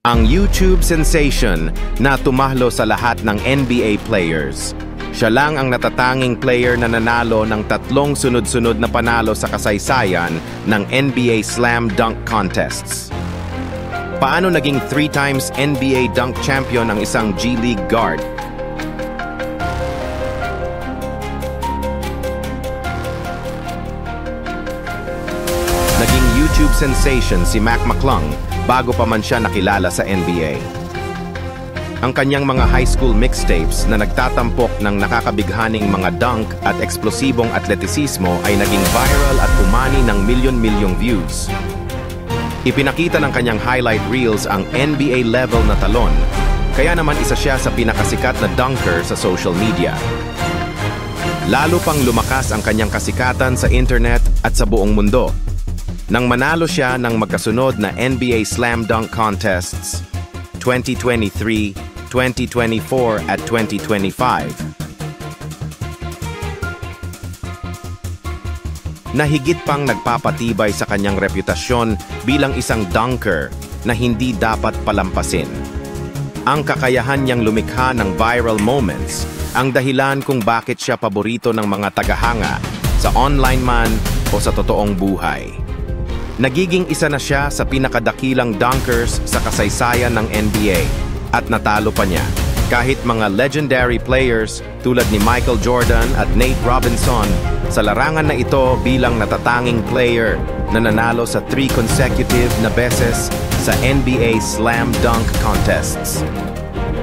ang YouTube sensation na tumahlo sa lahat ng NBA players. Siya lang ang natatanging player na nanalo ng 3 sunod-sunod na panalo sa kasaysayan ng NBA Slam Dunk Contests. Paano naging 3 times NBA Dunk Champion ang isang G League guard? Naging YouTube sensation si Mac McClung bago pa man siya nakilala sa NBA. Ang kanyang mga high school mixtapes na nagtatampok ng nakakabighaning mga dunk at eksplosibong atletisismo ay naging viral at umani ng milyon-milyong views. Ipinakita ng kanyang highlight reels ang NBA level na talon, kaya naman isa siya sa pinakasikat na dunker sa social media. Lalo pang lumakas ang kanyang kasikatan sa internet at sa buong mundo nang manalo siya ng magkasunod na NBA Slam Dunk Contests 2023, 2024 at 2025. Na higit pang nagpapatibay sa kanyang reputasyon bilang isang dunker na hindi dapat palampasin. Ang kakayahan niyang lumikha ng viral moments ang dahilan kung bakit siya paborito ng mga tagahanga sa online man o sa totoong buhay. Nagiging isa na siya sa pinakadakilang dunkers sa kasaysayan ng NBA at natalo pa niya kahit mga legendary players tulad ni Michael Jordan at Nate Robinson sa larangan na ito bilang natatanging player na nanalo sa 3 consecutive na beses sa NBA Slam Dunk Contests.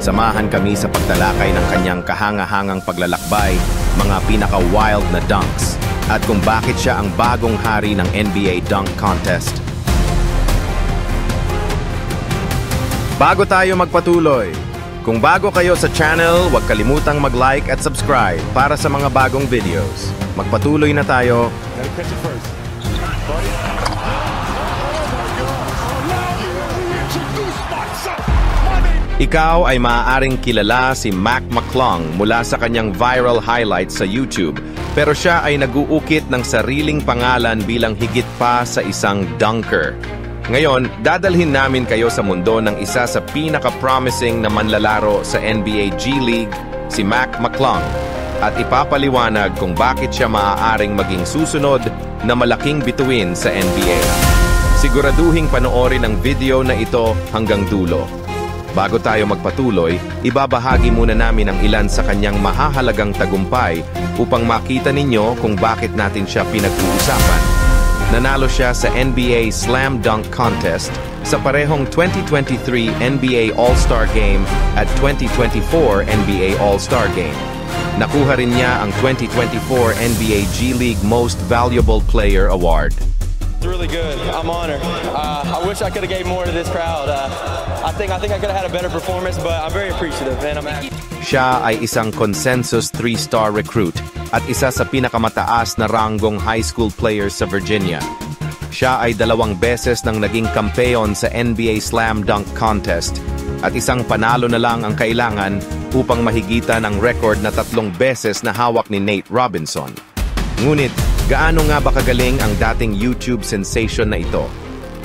Samahan kami sa pagtalakay ng kanyang kahanga-hangang paglalakbay, mga pinaka-wild na dunks, at kung bakit siya ang bagong hari ng NBA Dunk Contest. Bago tayo magpatuloy, kung bago kayo sa channel, huwag kalimutang mag-like at subscribe para sa mga bagong videos. Magpatuloy na tayo. Ikaw ay maaaring kilala si Mac McClung mula sa kanyang viral highlights sa YouTube, pero siya ay nag-uukit ng sariling pangalan bilang higit pa sa isang dunker. Ngayon, dadalhin namin kayo sa mundo ng isa sa pinaka-promising na manlalaro sa NBA G League, si Mac McClung, at ipapaliwanag kung bakit siya maaaring maging susunod na malaking bituin sa NBA. Siguraduhing panoorin ang video na ito hanggang dulo. Bago tayo magpatuloy, ibabahagi muna namin ang ilan sa kanyang mahahalagang tagumpay upang makita ninyo kung bakit natin siya pinag-uusapan. Nanalo siya sa NBA Slam Dunk Contest sa parehong 2023 NBA All-Star Game at 2024 NBA All-Star Game. Nakuha rin niya ang 2024 NBA G League Most Valuable Player Award. It's really good. I'm honored. I wish I could have gave more to this crowd. I think I could have had a better performance, but I'm very appreciative, and I'm happy. Siya ay isang consensus 3-star recruit at isa sa pinakamataas na ranggong high school player sa Virginia. Siya ay 2 beses nang naging kampeon sa NBA Slam Dunk Contest at isang panalo na lang ang kailangan upang mahigitan ang record na 3 beses na hawak ni Nate Robinson. Ngunit, gaano nga ba kagaling ang dating YouTube sensation na ito?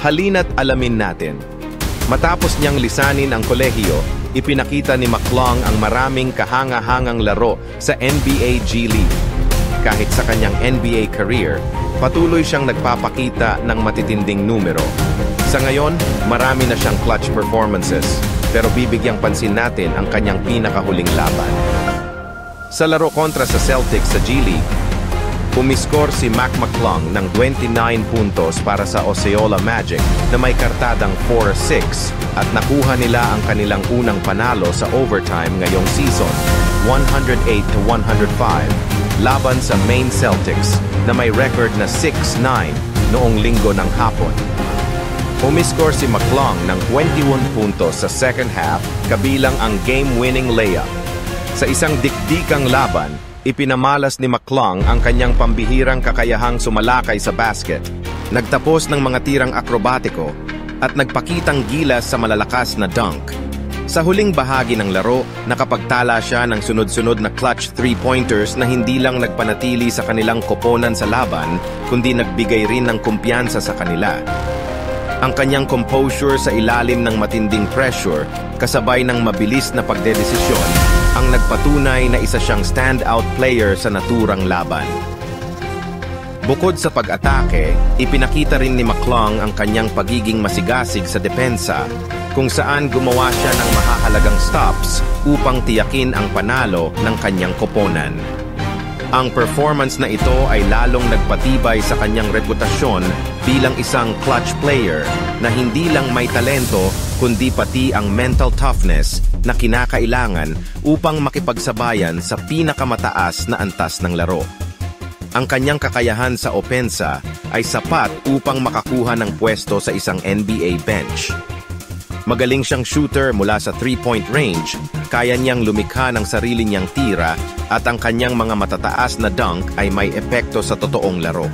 Halina't alamin natin. Matapos niyang lisanin ang kolehiyo, ipinakita ni McClung ang maraming kahanga-hangang laro sa NBA G League. Kahit sa kanyang NBA career, patuloy siyang nagpapakita ng matitinding numero. Sa ngayon, marami na siyang clutch performances, pero bibigyang pansin natin ang kanyang pinakahuling laban. Sa laro kontra sa Celtics sa G League, umiskor si Mac McClung ng 29 puntos para sa Osceola Magic na may kartadang 4-6 at nakuha nila ang kanilang unang panalo sa overtime ngayong season, 108-105, laban sa Maine Celtics na may record na 6-9 noong linggo ng hapon. Umiskor si McClung ng 21 puntos sa second half kabilang ang game-winning layup. Sa isang dikdikang laban, ipinamalas ni McClung ang kanyang pambihirang kakayahang sumalakay sa basket, nagtapos ng mga tirang akrobatiko, at nagpakitang gilas sa malalakas na dunk. Sa huling bahagi ng laro, nakapagtala siya ng sunod-sunod na clutch 3-pointers na hindi lang nagpanatili sa kanilang koponan sa laban, kundi nagbigay rin ng kumpiyansa sa kanila. Ang kanyang composure sa ilalim ng matinding pressure, kasabay ng mabilis na pagdedesisyon, ang nagpatunay na isa siyang standout player sa naturang laban. Bukod sa pag-atake, ipinakita rin ni McClung ang kanyang pagiging masigasig sa depensa, kung saan gumawa siya ng mahahalagang stops upang tiyakin ang panalo ng kanyang koponan. Ang performance na ito ay lalong nagpatibay sa kanyang reputasyon bilang isang clutch player na hindi lang may talento kundi pati ang mental toughness na kinakailangan upang makipagsabayan sa pinakamataas na antas ng laro. Ang kanyang kakayahan sa opensa ay sapat upang makakuha ng pwesto sa isang NBA bench. Magaling siyang shooter mula sa 3-point range, kaya niyang lumikha ng sarili niyang tira at ang kanyang mga matataas na dunk ay may epekto sa totoong laro.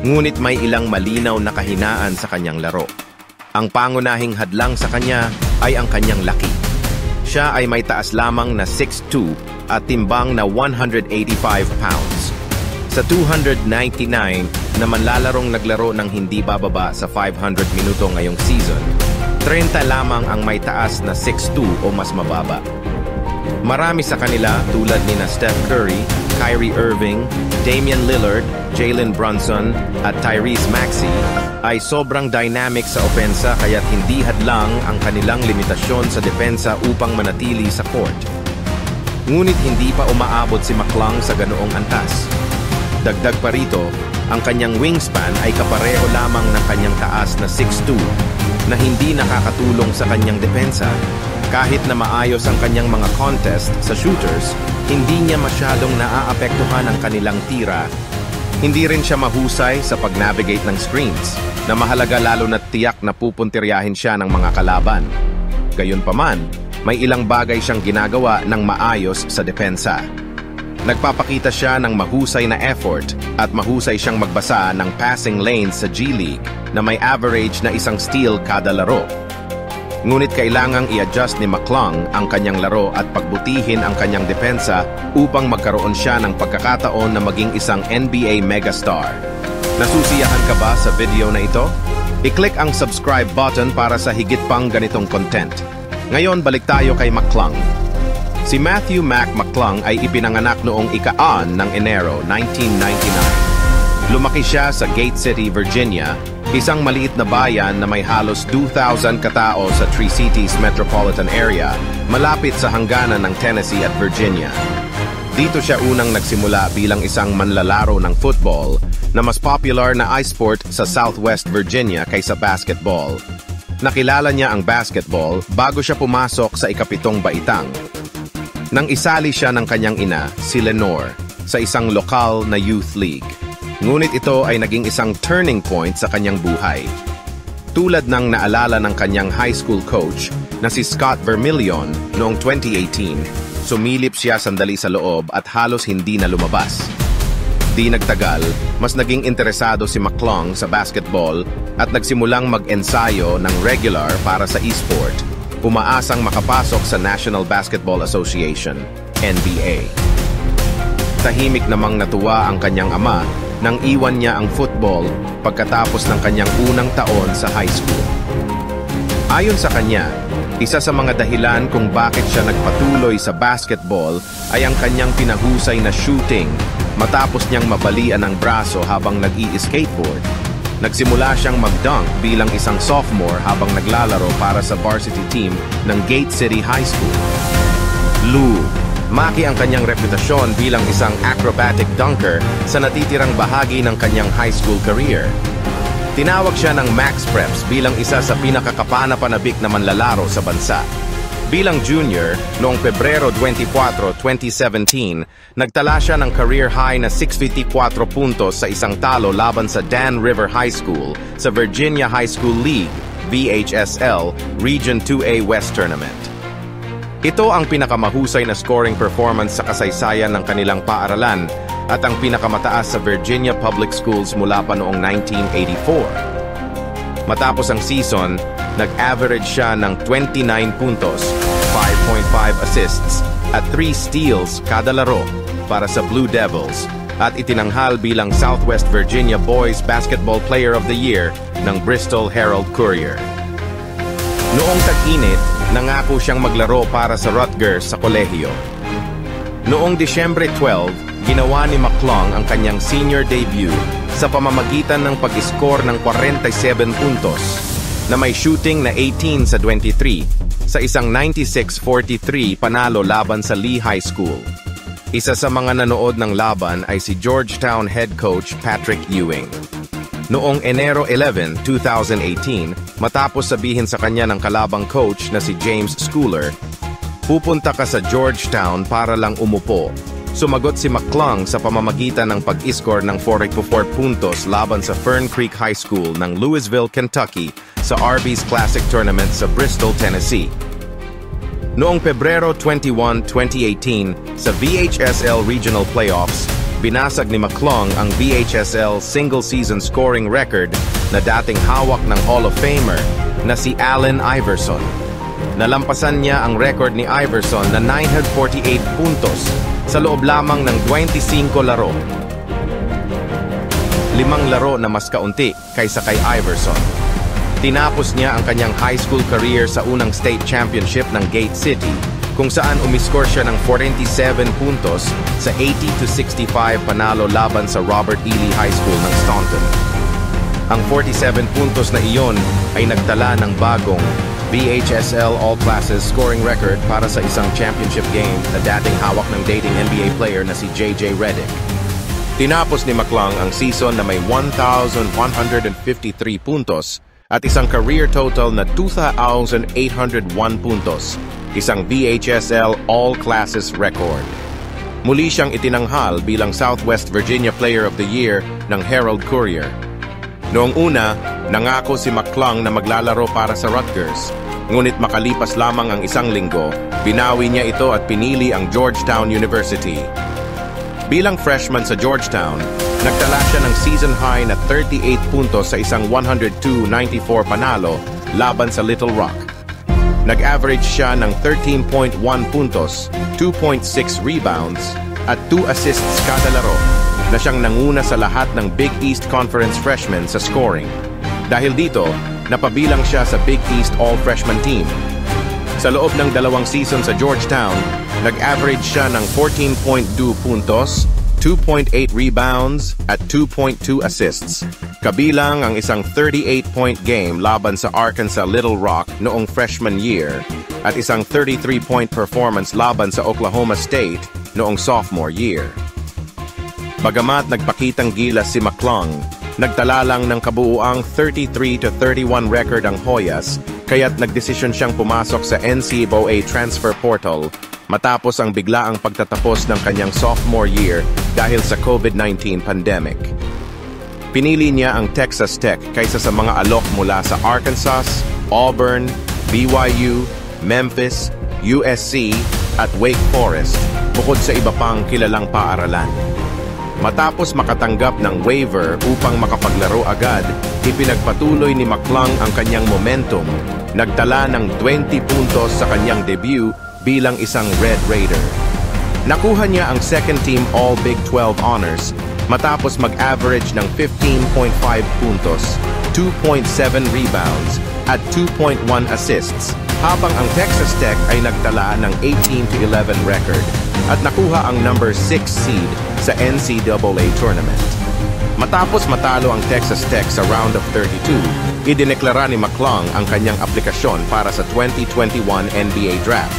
Ngunit may ilang malinaw na kahinaan sa kanyang laro. Ang pangunahing hadlang sa kanya ay ang kanyang laki. Siya ay may taas lamang na 6'2" at timbang na 185 pounds. Sa 299 na manlalarong naglaro ng hindi bababa sa 500 minuto ngayong season, 30 lamang ang may taas na 6'2" o mas mababa. Marami sa kanila tulad ni Steph Curry, Kyrie Irving, Damian Lillard, Jalen Brunson at Tyrese Maxey ay sobrang dynamic sa opensa kaya't hindi hadlang ang kanilang limitasyon sa depensa upang manatili sa court. Ngunit hindi pa umaabot si McClung sa ganoong antas. Dagdag pa rito, ang kanyang wingspan ay kapareho lamang ng kanyang taas na 6'2" na hindi nakakatulong sa kanyang depensa. Kahit na maayos ang kanyang mga contest sa shooters, hindi niya masyadong naaapektuhan ang kanilang tira. Hindi rin siya mahusay sa pag-navigate ng screens, na mahalaga lalo na tiyak na pupuntiryahin siya ng mga kalaban. Gayunpaman, may ilang bagay siyang ginagawa ng maayos sa depensa. Nagpapakita siya ng mahusay na effort at mahusay siyang magbasa ng passing lanes sa G League na may average na isang steal kada laro. Ngunit kailangang i-adjust ni McClung ang kanyang laro at pagbutihin ang kanyang depensa upang magkaroon siya ng pagkakataon na maging isang NBA megastar. Nasusiyahan ka ba sa video na ito? I-click ang subscribe button para sa higit pang ganitong content. Ngayon, balik tayo kay McClung. Si Matthew Mac McClung ay ipinanganak noong ika-6 ng Enero 1999. Lumaki siya sa Gate City, Virginia, isang maliit na bayan na may halos 2,000 katao sa Tri-Cities metropolitan area, malapit sa hangganan ng Tennessee at Virginia. Dito siya unang nagsimula bilang isang manlalaro ng football na mas popular na ice sport sa Southwest Virginia kaysa basketball. Nakilala niya ang basketball bago siya pumasok sa ika-7 baitang. Nang isali siya ng kanyang ina, si Lenore, sa isang lokal na youth league. Ngunit ito ay naging isang turning point sa kanyang buhay. Tulad ng naalala ng kanyang high school coach na si Scott Vermillion noong 2018, sumilip siya sandali sa loob at halos hindi na lumabas. Di nagtagal, mas naging interesado si McClung sa basketball at nagsimulang mag-ensayo ng regular para sa e-sport, umaasang makapasok sa National Basketball Association, NBA. Tahimik namang natuwa ang kanyang ama nang iwan niya ang football pagkatapos ng kanyang unang taon sa high school. Ayon sa kanya, isa sa mga dahilan kung bakit siya nagpatuloy sa basketball ay ang kanyang pinahusay na shooting matapos niyang mabalian ang braso habang nag-i-skateboard. Nagsimula siyang mag-dunk bilang isang sophomore habang naglalaro para sa varsity team ng Gate City High School. Maki ang kanyang reputasyon bilang isang acrobatic dunker sa natitirang bahagi ng kanyang high school career. Tinawag siya ng Max Preps bilang isa sa pinakakapana-panabik na manlalaro sa bansa. Bilang junior, noong Pebrero 24, 2017, nagtala siya ng career high na 654 puntos sa isang talo laban sa Dan River High School sa Virginia High School League, VHSL, Region 2A West Tournament. Ito ang pinakamahusay na scoring performance sa kasaysayan ng kanilang paaralan at ang pinakamataas sa Virginia Public Schools mula pa noong 1984. Matapos ang season, nag-average siya ng 29 puntos, 5.5 assists at 3 steals kada laro para sa Blue Devils at itinanghal bilang Southwest Virginia Boys Basketball Player of the Year ng Bristol Herald Courier. Noong tag-init, nangako siyang maglaro para sa Rutgers sa kolehiyo. Noong Disyembre 12, ginawa ni McClung ang kanyang senior debut sa pamamagitan ng pag-score ng 47 puntos na may shooting na 18 sa 23 sa isang 96-43 panalo laban sa Lee High School. Isa sa mga nanood ng laban ay si Georgetown head coach Patrick Ewing. Noong Enero 11, 2018, matapos sabihin sa kanya ng kalabang coach na si James Schooler, "Pupunta ka sa Georgetown para lang umupo." Sumagot si McClung sa pamamagitan ng pag-score ng 44 puntos laban sa Fern Creek High School ng Louisville, Kentucky sa Arby's Classic Tournament sa Bristol, Tennessee. Noong Pebrero 21, 2018, sa VHSL Regional Playoffs, binasag ni McClung ang VHSL single-season scoring record na dating hawak ng Hall of Famer na si Allen Iverson. Nalampasan niya ang record ni Iverson na 948 puntos sa loob lamang ng 25 laro. 5 laro na mas kaunti kaysa kay Iverson. Tinapos niya ang kanyang high school career sa unang state championship ng Gate City, kung saan umiscore siya ng 47 puntos sa 80-65 panalo laban sa Robert E. Lee High School ng Staunton. Ang 47 puntos na iyon ay nagtala ng bagong VHSL All-Classes scoring record para sa isang championship game na dating hawak ng dating NBA player na si J.J. Redick. Tinapos ni McClung ang season na may 1,153 puntos at isang career total na 2,801 puntos, isang VHSL All-Classes record. Muli siyang itinanghal bilang Southwest Virginia Player of the Year ng Herald Courier. Noong una, nangako si McClung na maglalaro para sa Rutgers, ngunit makalipas lamang ang isang linggo, binawi niya ito at pinili ang Georgetown University. Bilang freshman sa Georgetown, nagtala siya ng season-high na 38 puntos sa isang 102-94 panalo laban sa Little Rock. Nag-average siya ng 13.1 puntos, 2.6 rebounds, at 2 assists kada laro, na siyang nanguna sa lahat ng Big East Conference freshmen sa scoring. Dahil dito, napabilang siya sa Big East All-Freshman Team. Sa loob ng 2 season sa Georgetown, nag-average siya ng 14.2 puntos, 2.8 rebounds, at 2.2 assists. Kabilang ang isang 38-point game laban sa Arkansas Little Rock noong freshman year at isang 33-point performance laban sa Oklahoma State noong sophomore year. Bagamat nagpakitang gilas si McClung, nagtala lang ng kabuuang 33-31 record ang Hoyas, kaya't nagdesisyon siyang pumasok sa NCAA transfer portal matapos ang biglaang pagtatapos ng kanyang sophomore year dahil sa COVID-19 pandemic. Pinili niya ang Texas Tech kaysa sa mga alok mula sa Arkansas, Auburn, BYU, Memphis, USC at Wake Forest, bukod sa iba pang kilalang paaralan. Matapos makatanggap ng waiver upang makapaglaro agad, ipinagpatuloy ni McClung ang kanyang momentum. Nagtala ng 20 puntos sa kanyang debut bilang isang Red Raider. Nakuha niya ang second-team All-Big 12 honors matapos mag-average ng 15.5 puntos, 2.7 rebounds, at 2.1 assists, habang ang Texas Tech ay nagtala ng 18-11 record at nakuha ang number 6 seed sa NCAA tournament. Matapos matalo ang Texas Tech sa round of 32, idineklara ni McClung ang kanyang aplikasyon para sa 2021 NBA Draft.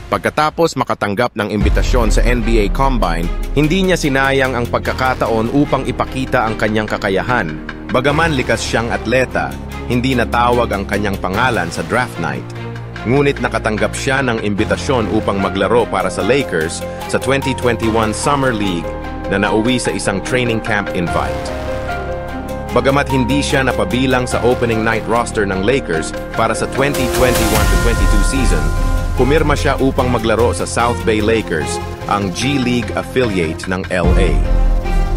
Pagkatapos makatanggap ng imbitasyon sa NBA Combine, hindi niya sinayang ang pagkakataon upang ipakita ang kanyang kakayahan. Bagaman likas siyang atleta, hindi natawag ang kanyang pangalan sa draft night. Ngunit nakatanggap siya ng imbitasyon upang maglaro para sa Lakers sa 2021 Summer League na nauwi sa isang training camp invite. Bagamat hindi siya napabilang sa opening night roster ng Lakers para sa 2021-22 season, pumirma siya upang maglaro sa South Bay Lakers, ang G League affiliate ng LA.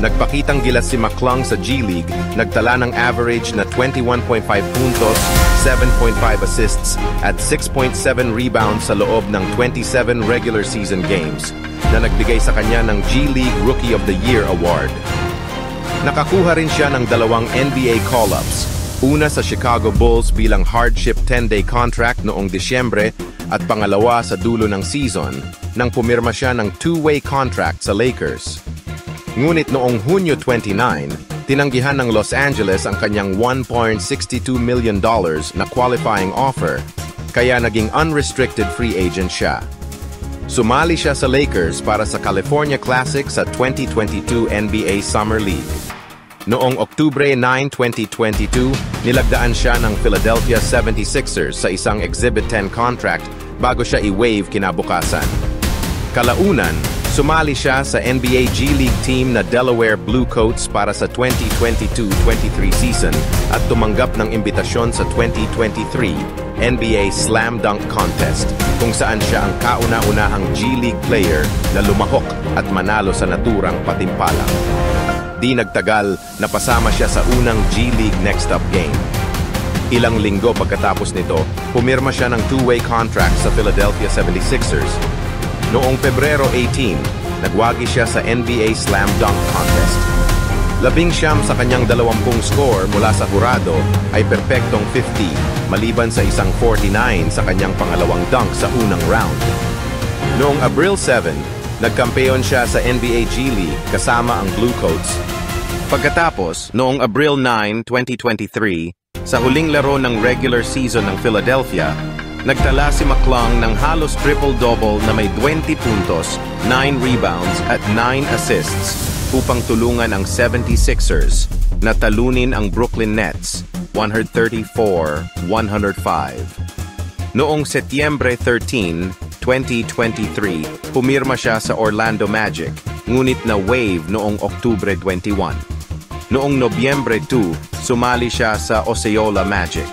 Nagpakitang gilas si McClung sa G League, nagtala ng average na 21.5 puntos, 7.5 assists, at 6.7 rebounds sa loob ng 27 regular season games. na nagbigay sa kanya ng G League Rookie of the Year Award. Nakakuha rin siya ng 2 NBA call-ups, una sa Chicago Bulls bilang hardship 10-day contract noong Disyembre at pangalawa sa dulo ng season nang pumirma siya ng 2-way contract sa Lakers. Ngunit noong Hunyo 29, tinanggihan ng Los Angeles ang kanyang $1.62 million na qualifying offer, kaya naging unrestricted free agent siya. Sumali siya sa Lakers para sa California Classic sa 2022 NBA Summer League. Noong Oktubre 9, 2022, nilagdaan siya ng Philadelphia 76ers sa isang Exhibit 10 contract bago siya i-waive kinabukasan. Kalaunan, sumali siya sa NBA G League team na Delaware Blue Coats para sa 2022-23 season at tumanggap ng imbitasyon sa 2023 NBA Slam Dunk Contest, kung saan siya ang kauna-unahang G League player na lumahok at manalo sa naturang patimpalang. Di nagtagal, napasama siya sa unang G League Next Up game. Ilang linggo pagkatapos nito, pumirma siya ng 2-way contract sa Philadelphia 76ers. Noong Pebrero 18, nagwagi siya sa NBA Slam Dunk Contest. 19 sa kanyang 20 score mula sa hurado ay perpektong 50, maliban sa isang 49 sa kanyang pangalawang dunk sa unang round. Noong Abril 7, nagkampeon siya sa NBA G League kasama ang Blue Coats. Pagkatapos, noong Abril 9, 2023, sa huling laro ng regular season ng Philadelphia, nagtala si McClung ng halos triple-double na may 20 puntos, 9 rebounds at 9 assists upang tulungan ang 76ers na talunin ang Brooklyn Nets 134-105. Noong Setyembre 13, 2023, pumirma siya sa Orlando Magic, ngunit na-waive noong Oktubre 21. Noong Nobyembre 2, sumali siya sa Osceola Magic.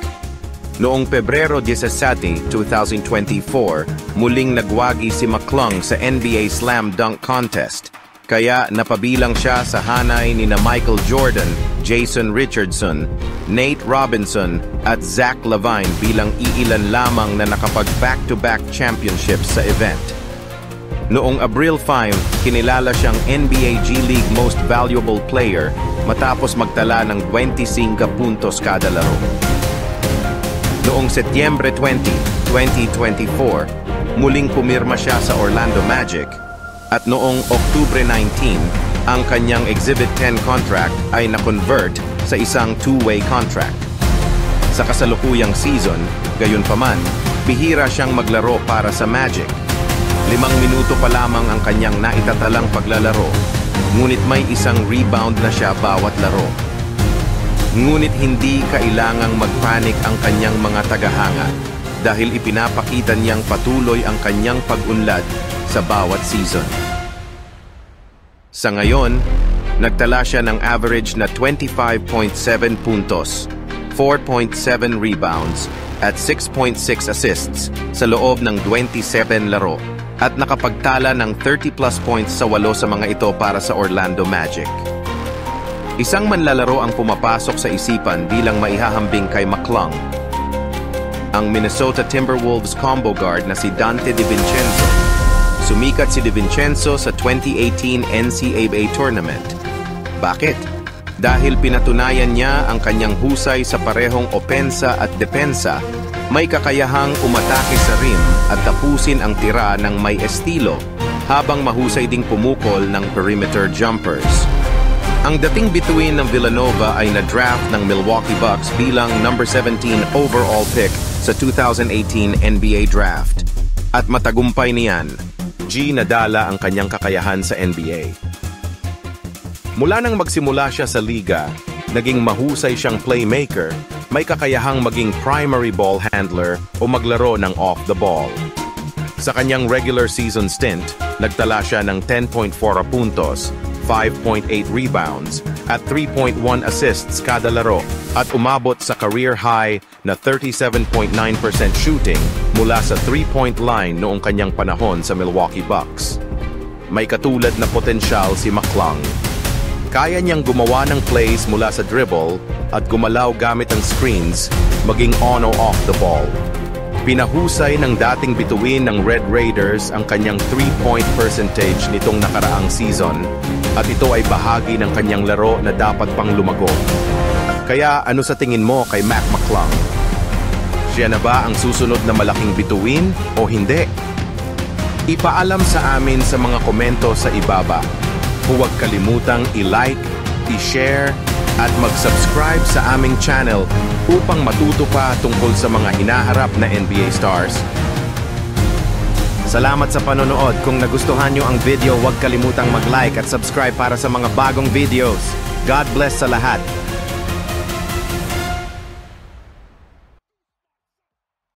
Noong Pebrero 17, 2024, muling nagwagi si McClung sa NBA Slam Dunk Contest, kaya napabilang siya sa hanay ni Michael Jordan, Jason Richardson, Nate Robinson at Zach LaVine bilang iilan lamang na nakapag-back-to-back championships sa event. Noong Abril 5, kinilala siyang NBA G League Most Valuable Player matapos magtala ng 25 puntos kada laro. Noong Setyembre 20, 2024, muling pumirma siya sa Orlando Magic at noong Oktubre 19, ang kanyang Exhibit 10 contract ay na-convert sa isang 2-way contract. Sa kasalukuyang season, gayunpaman, bihira siyang maglaro para sa Magic. 5 minuto pa lamang ang kanyang naitatalang paglalaro, ngunit may isang rebound na siya bawat laro. Ngunit hindi kailangang magpanik ang kanyang mga tagahanga dahil ipinapakita niyang patuloy ang kanyang pag-unlad sa bawat season. Sa ngayon, nagtala siya ng average na 25.7 puntos, 4.7 rebounds, at 6.6 assists sa loob ng 27 laro at nakapagtala ng 30-plus points sa 8 sa mga ito para sa Orlando Magic. Isang manlalaro ang pumapasok sa isipan bilang maihahambing kay McClung. Ang Minnesota Timberwolves combo guard na si Dante DiVincenzo. Sumikat si DiVincenzo sa 2018 NCAA Tournament. Bakit? Dahil pinatunayan niya ang kanyang husay sa parehong opensa at depensa, may kakayahang umatake sa rim at tapusin ang tira ng may estilo, habang mahusay ding pumukol ng perimeter jumpers. Ang dating bituin ng Villanova ay na-draft ng Milwaukee Bucks bilang number 17 overall pick sa 2018 NBA Draft. At matagumpay niyan, G nadala ang kanyang kakayahan sa NBA. Mula nang magsimula siya sa liga, naging mahusay siyang playmaker, may kakayahang maging primary ball handler o maglaro ng off the ball. Sa kanyang regular season stint, nagtala siya ng 10.4 puntos, 5.8 rebounds, at 3.1 assists kada laro at umabot sa career high na 37.9% shooting mula sa 3-point line noong kanyang panahon sa Milwaukee Bucks. May katulad na potensyal si McClung. Kaya niyang gumawa ng plays mula sa dribble at gumalaw gamit ang screens, maging on o off the ball. Pinahusay ng dating bituin ng Red Raiders ang kanyang 3-point percentage nitong nakaraang season at ito ay bahagi ng kanyang laro na dapat pang lumago. Kaya ano sa tingin mo kay Mac McClung? Siya na ba ang susunod na malaking bituin o hindi? Ipaalam sa amin sa mga komento sa ibaba. Huwag kalimutang i-like, i-share, at mag-subscribe sa aming channel upang matuto pa tungkol sa mga hinaharap na NBA stars. Salamat sa panonood. Kung nagustuhan nyo ang video, huwag kalimutang mag-like at subscribe para sa mga bagong videos. God bless sa lahat.